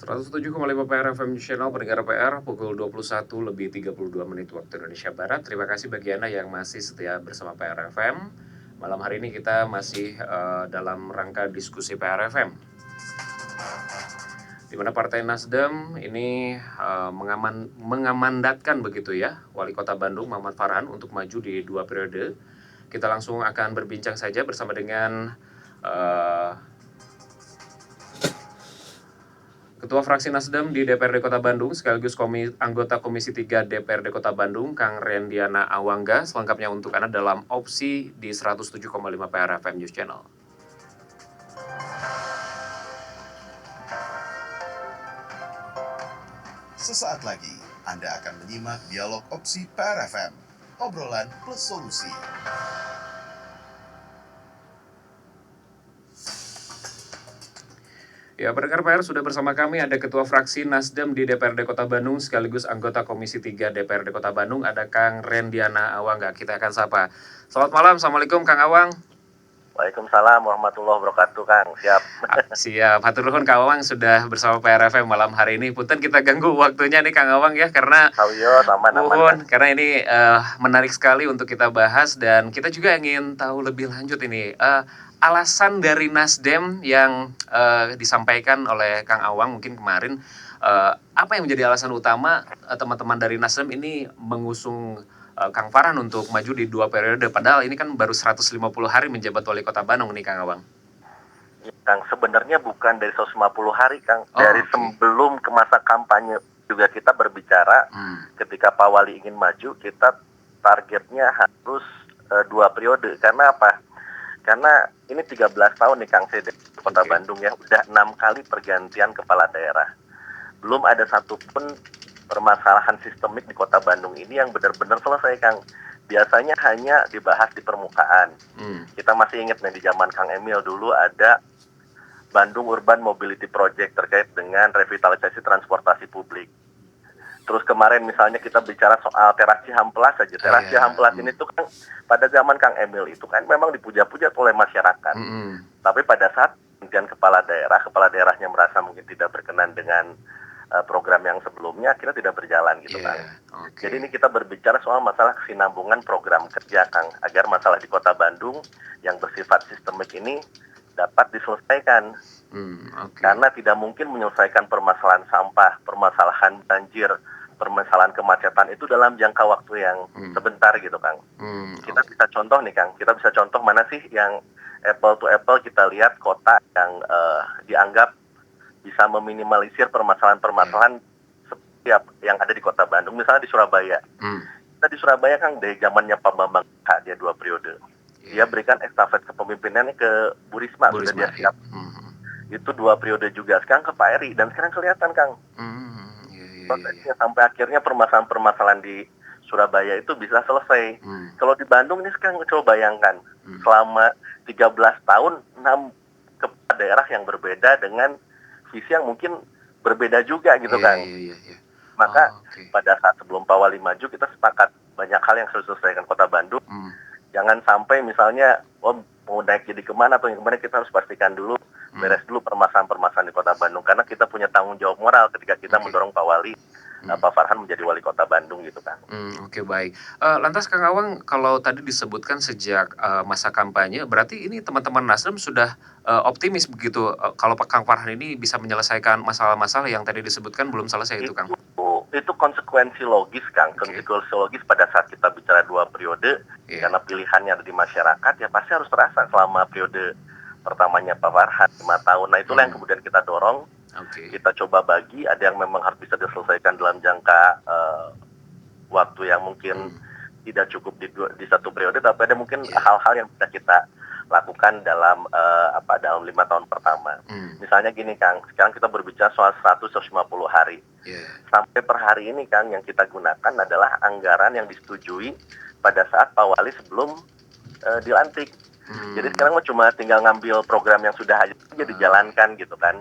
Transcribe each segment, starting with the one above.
107,5 PR FM Channel pendengar PR pukul 21 lebih 32 menit waktu Indonesia Barat. Terima kasih bagi Anda yang masih setia bersama PR FM. Malam hari ini kita masih dalam rangka diskusi PR FM, di mana Partai Nasdem ini mengamandatkan begitu ya Wali Kota Bandung Mamat Farhan untuk maju di 2 periode. Kita langsung akan berbincang saja bersama dengan Ketua Fraksi Nasdem di DPRD Kota Bandung sekaligus anggota Komisi 3 DPRD Kota Bandung, Kang Rendiana Awangga, selengkapnya untuk Anda dalam opsi di 107,5 PR FM News Channel. Sesaat lagi Anda akan menyimak dialog opsi PR FM, obrolan plus solusi. Ya, pendengar PR, sudah bersama kami ada Ketua Fraksi Nasdem di DPRD Kota Bandung sekaligus anggota Komisi 3 DPRD Kota Bandung, ada Kang Rendiana Awangga. Kita akan sapa. Selamat malam, Assalamualaikum Kang Awang. Waalaikumsalam warahmatullahi wabarakatuh, Kang. Siap. Siap. Hatur nuhun Kang Awang sudah bersama PR FM malam hari ini. Punten kita ganggu waktunya nih Kang Awang ya, karena aman. Karena ini menarik sekali untuk kita bahas, dan kita juga ingin tahu lebih lanjut ini alasan dari Nasdem yang disampaikan oleh Kang Awang mungkin kemarin, apa yang menjadi alasan utama teman-teman dari Nasdem ini mengusung Kang Farhan untuk maju di 2 periode, padahal ini kan baru 150 hari menjabat Wali Kota Bandung nih Kang Awang. Kang, sebenarnya bukan dari 150 hari, Kang. Dari sebelum ke masa kampanye juga kita berbicara, ketika Pak Wali ingin maju, kita targetnya harus 2 periode. Karena apa? Karena ini 13 tahun nih Kang, saya di Kota Bandung ya, udah 6 kali pergantian kepala daerah. Belum ada satupun permasalahan sistemik di Kota Bandung ini yang benar-benar selesai, Kang. Biasanya hanya dibahas di permukaan. Kita masih ingat nih, di zaman Kang Emil dulu ada Bandung Urban Mobility Project terkait dengan revitalisasi transportasi publik. Terus kemarin misalnya kita bicara soal teras Cihampelas saja. Teras Cihampelas ini tuh kan pada zaman Kang Emil itu kan memang dipuja-puja oleh masyarakat. Tapi pada saat kemudian kepala daerahnya merasa mungkin tidak berkenan dengan program yang sebelumnya, kita tidak berjalan gitu Kang. Jadi ini kita berbicara soal masalah kesinambungan program kerja Kang, agar masalah di Kota Bandung yang bersifat sistemik ini dapat diselesaikan. Karena tidak mungkin menyelesaikan permasalahan sampah, permasalahan banjir, permasalahan kemacetan itu dalam jangka waktu yang sebentar gitu Kang. Kita bisa contoh nih Kang, kita bisa contoh mana sih yang apple to apple kita lihat kota yang dianggap bisa meminimalisir permasalahan-permasalahan setiap yang ada di Kota Bandung, misalnya di Surabaya. Kita di Surabaya Kang, dari zamannya Pak Bambang dia 2 periode. Dia berikan estafet kepemimpinannya ke Bu Risma, sudah dia siap. Itu 2 periode juga. Sekarang ke Pak Eri, dan sekarang kelihatan Kang. Prosesnya sampai akhirnya permasalahan-permasalahan di Surabaya itu bisa selesai. Kalau di Bandung ini sekarang coba bayangkan, selama 13 tahun 6 kepala daerah yang berbeda dengan visi yang mungkin berbeda juga gitu Kang. Maka pada saat sebelum Pak Wali maju, kita sepakat banyak hal yang harus diselesaikan Kota Bandung. Jangan sampai misalnya mau naik jadi kemana atau yang kemana, kita harus pastikan dulu, beres dulu permasalahan-permasalahan di Kota Bandung. Karena kita punya tanggung jawab moral ketika kita mendorong Pak Wali, Pak Farhan menjadi Wali Kota Bandung gitu Kang. Baik. Lantas Kang Awang, kalau tadi disebutkan sejak masa kampanye, berarti ini teman-teman Nasdem sudah optimis begitu kalau Pak Kang Farhan ini bisa menyelesaikan masalah-masalah yang tadi disebutkan belum selesai itu Kang? Itu konsekuensi logis Kang, konsekuensi logis pada saat kita bicara 2 periode, karena pilihannya ada di masyarakat, ya pasti harus terasa selama periode pertamanya Pak Farhan 5 tahun. Nah itulah yang kemudian kita dorong. Kita coba bagi, ada yang memang harus bisa diselesaikan dalam jangka waktu yang mungkin tidak cukup di 1 periode, tapi ada mungkin hal-hal yang bisa kita lakukan dalam dalam 5 tahun pertama. Misalnya gini Kang, sekarang kita berbicara soal 150 hari. Sampai per hari ini Kang, yang kita gunakan adalah anggaran yang disetujui pada saat Pak Wali sebelum dilantik. Jadi sekarang cuma tinggal ngambil program yang sudah aja dijalankan gitu kan.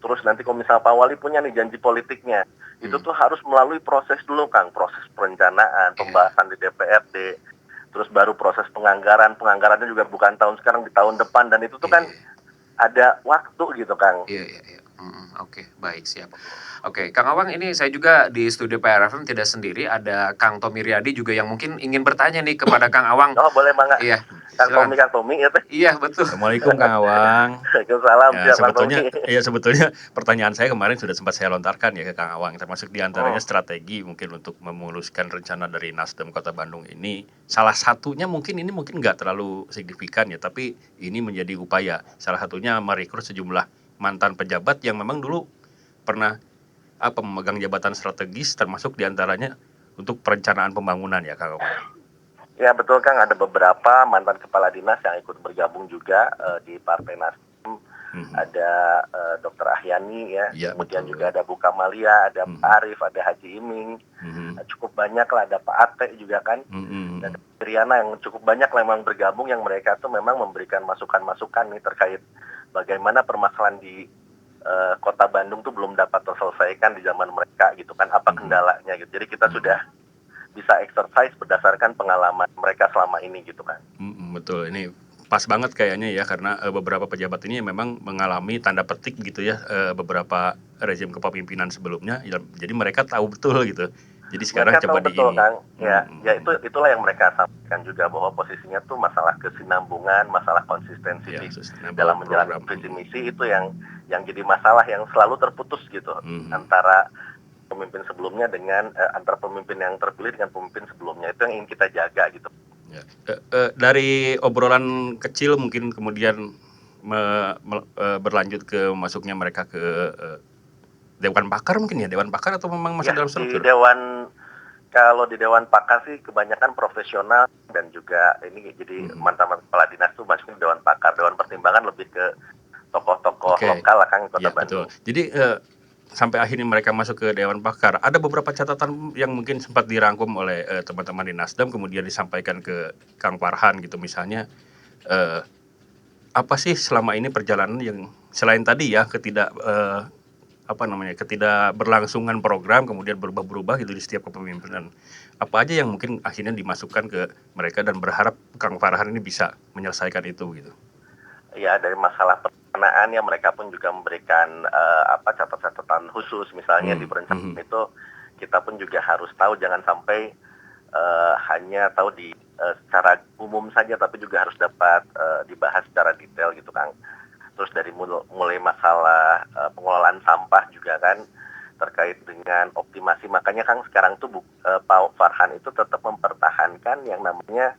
Terus nanti kalau misalnya Pak Wali punya nih janji politiknya, itu tuh harus melalui proses dulu Kang, proses perencanaan, pembahasan di DPRD, terus baru proses penganggarannya juga bukan tahun sekarang, di tahun depan, dan itu tuh kan ada waktu gitu Kang. Oke, baik, siap. Oke, Kang Awang, ini saya juga di studio PRFM tidak sendiri, ada Kang Tommy Riyadi juga yang mungkin ingin bertanya nih kepada Kang Awang. Oh boleh Bang. Iya, Kang silakan. Tommy ya teh. Iya, betul. Assalamualaikum Kang Awang. Waalaikumsalam Ya, siap Kang Tommy. sebetulnya pertanyaan saya kemarin sudah sempat saya lontarkan ya ke Kang Awang, termasuk diantaranya strategi mungkin untuk memuluskan rencana dari Nasdem Kota Bandung ini. Salah satunya mungkin nggak terlalu signifikan ya, tapi ini menjadi upaya. Salah satunya merekrut sejumlah mantan pejabat yang memang dulu pernah memegang jabatan strategis, termasuk diantaranya untuk perencanaan pembangunan ya Kang Awang. Ya betul Kang, ada beberapa mantan kepala dinas yang ikut bergabung juga di Partai Nasdem. Ada Dr. Ahyani ya, kemudian betul. juga ada Bu Kamalia, ada Pak Arief, ada Haji Iming, cukup banyak lah, ada Pak Ate juga kan, dan Triana yang cukup banyak lah memang bergabung, yang mereka tuh memang memberikan masukan-masukan nih terkait bagaimana permasalahan di Kota Bandung tuh belum dapat terselesaikan di zaman mereka gitu kan, apa kendalanya gitu. Jadi kita sudah bisa exercise berdasarkan pengalaman mereka selama ini gitu kan. Betul, ini pas banget kayaknya ya, karena beberapa pejabat ini memang mengalami tanda petik gitu ya beberapa rezim kepemimpinan sebelumnya, jadi mereka tahu betul gitu. Jadi sekarang Mereka coba tahu betul ini. Kang, ya itulah yang mereka sampaikan juga, bahwa posisinya tuh masalah kesinambungan, masalah konsistensi dalam menjalankan visi misi itu yang jadi masalah yang selalu terputus gitu antara pemimpin sebelumnya dengan antara pemimpin yang terpilih dengan pemimpin sebelumnya, itu yang ingin kita jaga gitu. Ya. Dari obrolan kecil mungkin kemudian berlanjut ke masuknya mereka ke Dewan Pakar mungkin ya, Dewan Pakar atau memang masih dalam struktur? Kalau di Dewan Pakar sih kebanyakan profesional, dan juga ini jadi mantan-mantan kepala dinas tuh masuk di Dewan Pakar. Dewan Pertimbangan lebih ke tokoh-tokoh lokal lah Kang, Kota Bandung. Betul. Jadi sampai akhirnya mereka masuk ke Dewan Pakar, ada beberapa catatan yang mungkin sempat dirangkum oleh teman-teman di Nasdem, kemudian disampaikan ke Kang Farhan gitu, misalnya apa sih selama ini perjalanan yang selain tadi ya ketidakberlangsungan program, kemudian berubah-berubah gitu di setiap kepemimpinan, apa aja yang mungkin akhirnya dimasukkan ke mereka dan berharap Kang Farhan ini bisa menyelesaikan itu gitu. Ya, dari masalah perencanaan ya, mereka pun juga memberikan catatan khusus, misalnya di perencanaan itu kita pun juga harus tahu, jangan sampai hanya tahu di secara umum saja, tapi juga harus dapat dibahas secara detail gitu Kang. Terus dari mulai masalah pengelolaan sampah juga kan, terkait dengan optimasi, makanya Kang sekarang tuh Pak Farhan itu tetap mempertahankan yang namanya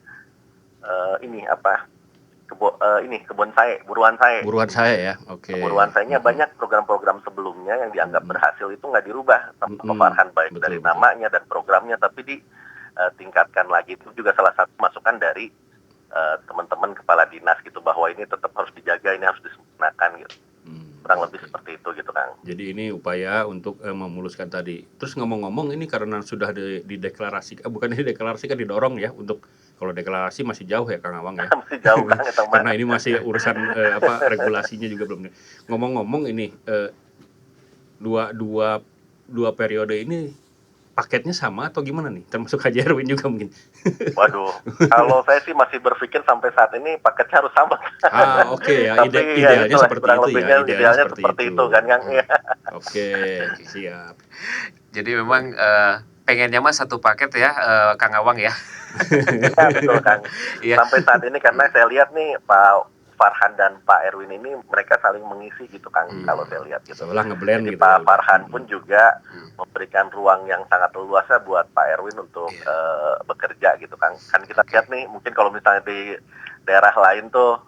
buruan saya ya, oke. Buruan sayanya banyak program-program sebelumnya yang dianggap berhasil itu nggak dirubah sama Pak Farhan, baik dari namanya dan programnya, tapi ditingkatkan lagi. Itu juga salah satu masukan dari teman-teman kepala dinas gitu, bahwa ini tetap harus dijaga, ini harus disempurnakan gitu. Kurang lebih seperti itu gitu Kang. Jadi ini upaya untuk memuluskan tadi. Terus ngomong-ngomong, ini karena sudah dideklarasikan, bukan dideklarasikan, didorong ya, untuk kalau deklarasi masih jauh ya Kang Awang ya. Masih jauh Kang, karena ini masih urusan regulasinya juga belum. Ngomong-ngomong ini dua periode ini paketnya sama atau gimana nih? Termasuk Haji Erwin juga mungkin. Waduh, kalau saya sih masih berpikir sampai saat ini paketnya harus sama. Oke ya, Tapi idealnya seperti itu ya. Idealnya seperti itu kan Kang. Oke, siap. Jadi memang pengennya mah satu paket ya, Kang Awang ya. Ya betul Kang. Sampai saat ini, karena saya lihat nih Pak Farhan dan Pak Erwin ini mereka saling mengisi gitu Kang, kalau saya lihat gitu. Seolah ngeblend gitu. Pak Farhan pun juga memberikan ruang yang sangat leluasa buat Pak Erwin untuk bekerja gitu Kang. Kan kita lihat nih, mungkin kalau misalnya di daerah lain tuh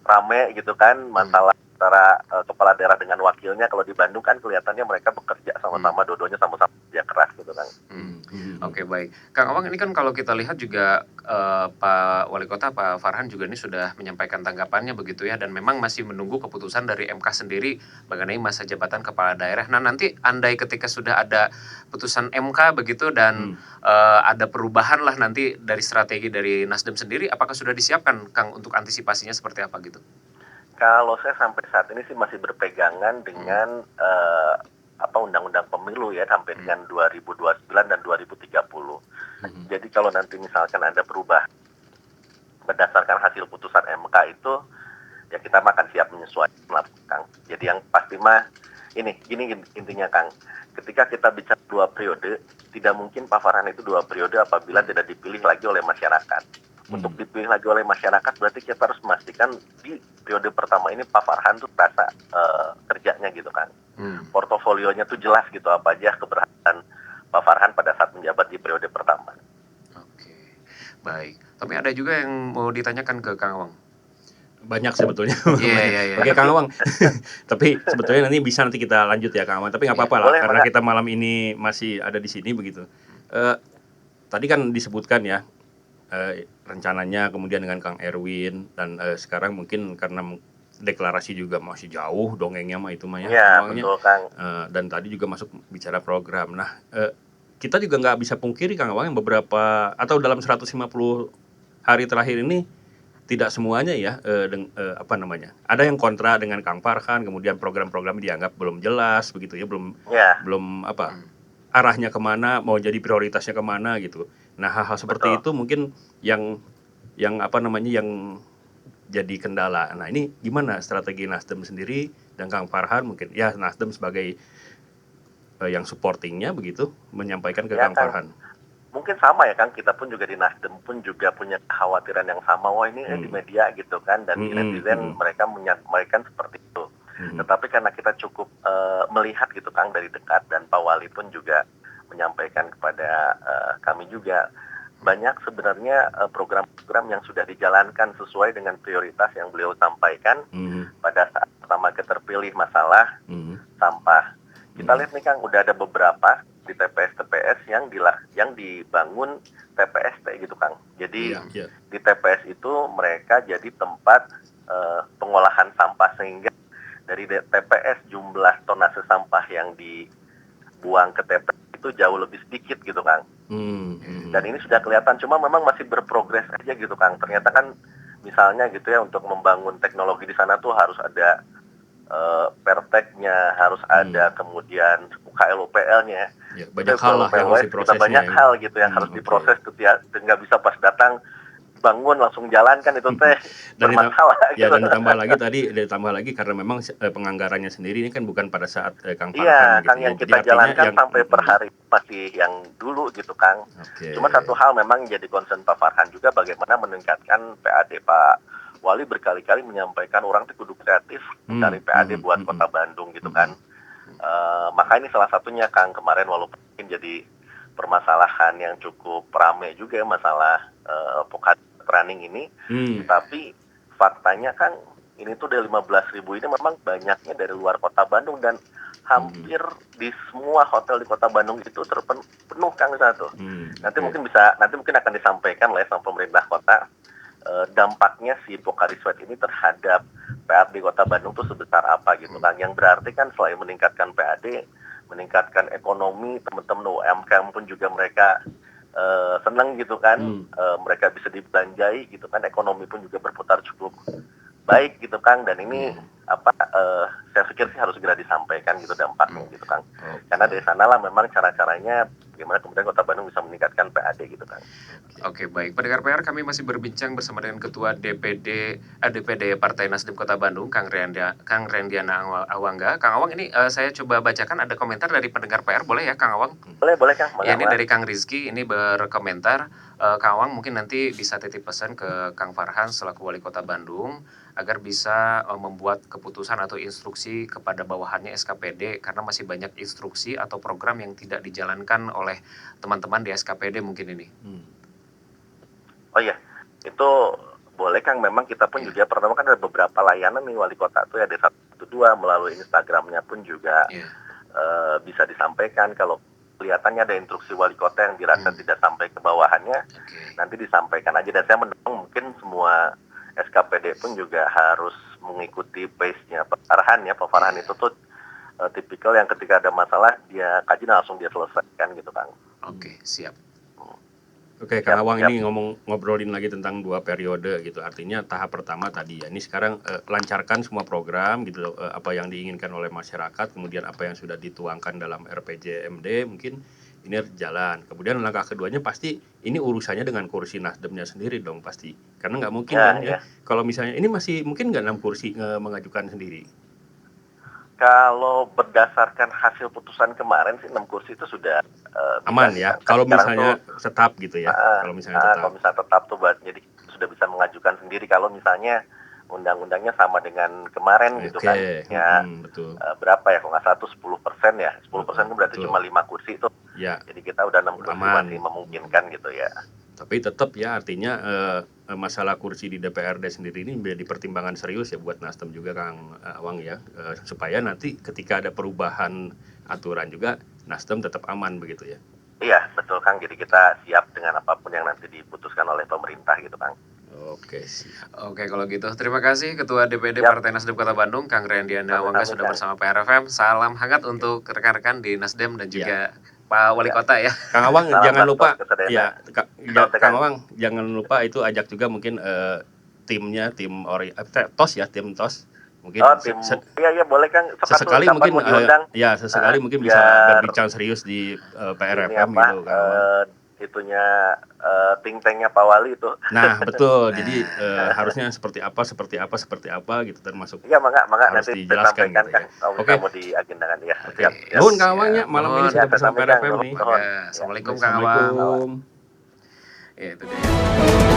rame gitu kan, masalah antara kepala daerah dengan wakilnya. Kalau di Bandung kan kelihatannya mereka bekerja sama-sama, dua-duanya sama-sama kerja keras gitu Kang. Oke, baik. Kang Awang, ini kan kalau kita lihat juga Pak Wali Kota, Pak Farhan juga ini sudah menyampaikan tanggapannya begitu ya, dan memang masih menunggu keputusan dari MK sendiri mengenai masa jabatan kepala daerah. Nah, nanti andai ketika sudah ada putusan MK begitu dan ada perubahan lah nanti dari strategi dari Nasdem sendiri, apakah sudah disiapkan Kang untuk antisipasinya seperti apa gitu? Kalau saya sampai saat ini sih masih berpegangan dengan undang-undang pemilu ya, sampai dengan 2029 dan 2030. Jadi kalau nanti misalkan ada perubahan berdasarkan hasil putusan MK itu, ya kita akan siap menyesuaikan Kang. Jadi yang pasti mah gini intinya Kang, ketika kita bicara 2 periode, tidak mungkin Pak Farhan itu 2 periode apabila tidak dipilih lagi oleh masyarakat. Untuk dipilih lagi oleh masyarakat berarti kita harus memastikan di periode pertama ini Pak Farhan tuh rasa kerjanya gitu kan. Portofolionya tuh jelas gitu apa aja keberhasilan Pak Farhan pada saat menjabat di periode pertama. Oke, baik. Tapi ada juga yang mau ditanyakan ke Kang Awang. Banyak sebetulnya. Iya. Oke Kang Awang. Tapi sebetulnya nanti kita lanjut ya Kang Awang. Tapi nggak apa-apa lah, boleh, karena boleh. kita malam ini masih ada di sini begitu. Tadi kan disebutkan ya rencananya kemudian dengan Kang Erwin dan sekarang mungkin karena deklarasi juga masih jauh dongengnya mah itu mah ya. Iya, Awangnya. betul Kang. Dan tadi juga masuk bicara program. Nah, kita juga nggak bisa pungkiri Kang Awang yang beberapa atau dalam 150 hari terakhir ini tidak semuanya ya ada yang kontra dengan Kang Farhan, kemudian program-program dianggap belum jelas begitu ya, belum arahnya kemana, mau jadi prioritasnya kemana gitu. Nah, hal-hal seperti itu mungkin yang jadi kendala. Nah, ini gimana strategi Nasdem sendiri dan Kang Farhan, mungkin ya Nasdem sebagai yang supportingnya begitu menyampaikan ke Kang Farhan. Mungkin sama ya Kang, kita pun juga di Nasdem pun juga punya kekhawatiran yang sama. Wah ini di media gitu kan, dan di netizen mereka menyampaikan seperti itu. Tetapi karena kita cukup melihat gitu Kang dari dekat, dan Pak Wali pun juga menyampaikan kepada kami juga, banyak sebenarnya program-program yang sudah dijalankan sesuai dengan prioritas yang beliau sampaikan pada saat pertama terpilih masalah sampah. Kita lihat nih Kang, udah ada beberapa di TPS-TPS yang dibangun TPST gitu Kang. Jadi di TPS itu mereka jadi tempat pengolahan sampah, sehingga dari TPS jumlah tonase sampah yang dibuang ke TPS itu jauh lebih sedikit gitu Kang. Dan ini sudah kelihatan, cuma memang masih berprogres aja gitu Kang. Ternyata kan misalnya gitu ya, untuk membangun teknologi di sana tuh harus ada perteknya, harus ada kemudian KLOPL-nya. Ya, banyak hal lah yang harus diprosesnya. Banyak hal gitu yang harus diproses, nggak bisa pas datang bangun langsung jalan kan, itu teh bermasalah. Ya, dan ditambah lagi karena memang penganggarannya sendiri ini kan bukan pada saat Kang Farhan. Iya, gitu. Kang, yang kita jalankan sampai per hari masih yang dulu gitu Kang. Cuma satu hal memang jadi concern Pak Farhan juga, bagaimana meningkatkan PAD. Pak Wali berkali-kali menyampaikan orang itu kudu kreatif mencari PAD buat Kota Bandung gitu kan. Maka ini salah satunya Kang, kemarin walaupun jadi permasalahan yang cukup ramai juga masalah Pokadi running ini, tapi faktanya Kang, ini tuh dari 15.000 ini memang banyaknya dari luar Kota Bandung, dan hampir di semua hotel di Kota Bandung itu penuh Kang satu. Nanti mungkin akan disampaikan oleh sama pemerintah kota dampaknya si Pocari Sweat ini terhadap PAD Kota Bandung tuh sebesar apa gitu Kang. Yang berarti kan selain meningkatkan PAD, meningkatkan ekonomi, teman-teman UMKM pun juga mereka senang gitu kan, mereka bisa dibelanjai gitu kan, ekonomi pun juga berputar cukup baik gitu Kang. Dan ini saya pikir sih harus segera disampaikan gitu dampaknya gitu Kang. Karena dari sanalah memang cara-caranya bagaimana kemudian Kota Bandung bisa meningkatkan PAD gitu Kang. Oke, baik. Pendengar PR, kami masih berbincang bersama dengan Ketua DPD Partai Nasdem Kota Bandung, Kang Rendiana Awangga. Kang Awang, ini saya coba bacakan ada komentar dari pendengar PR, boleh ya Kang Awang? Boleh Kang. Ya, ini dari Kang Rizky, ini berkomentar, Kang Awang mungkin nanti bisa titip pesan ke Kang Farhan selaku Wali Kota Bandung agar bisa membuat keputusan atau instruksi kepada bawahannya SKPD, karena masih banyak instruksi atau program yang tidak dijalankan oleh teman-teman di SKPD mungkin ini. Oh iya, itu boleh Kang. Memang kita pun juga pertama kan ada beberapa layanan nih Wali Kota tuh ya, ada 112 melalui Instagramnya pun juga bisa disampaikan. Kalau kelihatannya ada instruksi Wali Kota yang dirasa tidak sampai ke bawahannya, nanti disampaikan aja. Dan saya mendorong mungkin semua SKPD pun juga harus mengikuti pace-nya Pak Farhan ya. Pak Farhan itu tuh tipikal yang ketika ada masalah dia kaji langsung dia selesaikan gitu Kang. Oke, siap. Oke, Kang Awang, ini ngobrolin lagi tentang 2 periode gitu. Artinya tahap pertama tadi ya, ini sekarang lancarkan semua program gitu, apa yang diinginkan oleh masyarakat, kemudian apa yang sudah dituangkan dalam RPJMD mungkin ini jalan. Kemudian langkah keduanya pasti ini urusannya dengan kursi Nasdemnya sendiri dong pasti. Karena nggak mungkin kalau misalnya ini masih mungkin nggak 6 kursi mengajukan sendiri. Kalau berdasarkan hasil putusan kemarin sih 6 kursi itu sudah aman bisa. ya. Kalau Sekarang misalnya tuh, tetap gitu ya. Kalau misalnya tetap. kalau misalnya tetap tuh jadi sudah bisa mengajukan sendiri kalau misalnya undang-undangnya sama dengan kemarin gitu kan. Ya, betul. berapa ya, kalau nggak salah tuh 10% ya. 10% itu berarti Betul. cuma 5 kursi tuh. Ya, Jadi kita udah 6 kursi aman. masih memungkinkan gitu ya. Tapi tetap ya artinya masalah kursi di DPRD sendiri ini menjadi pertimbangan serius ya buat Nasdem juga Kang Awang ya, supaya nanti ketika ada perubahan aturan juga Nasdem tetap aman begitu ya. Iya, betul Kang. Jadi kita siap dengan apapun yang nanti diputuskan oleh pemerintah gitu Kang. Oke, siap. Oke, kalau gitu terima kasih Ketua DPD Siap. Partai Nasdem Kota Bandung, Kang Rendianda Awangga sudah bersama PRFM. Salam hangat untuk rekan-rekan di Nasdem dan juga Pak Wali Kota ya. Kang Awang Salam jangan Nasdem lupa Kesedena. ya, Salam Kang Awang jangan lupa itu ajak juga mungkin timnya, tim TOS ya, tim TOS. Mungkin tim, iya boleh Kang. sesekali Kapan mungkin mau diundang? sesekali mungkin bisa berbincang serius di PRFM Ini apa, gitu Kang Awang. itunya think tanknya Pak Wali itu. Nah betul, jadi harusnya seperti apa gitu termasuk Iya mangga harus nanti dijelaskan disampaikan gitu ya. Kan kalau Oke. mau diagendakan ya. Oke. Siap. Nuhun Kang Awang ya, malam ini Nuhun. sudah Ya, bersama sami, Kang. PRFM nih. Nuhun. Assalamualaikum Kang Awang. Assalamualaikum. Ya, itu dia.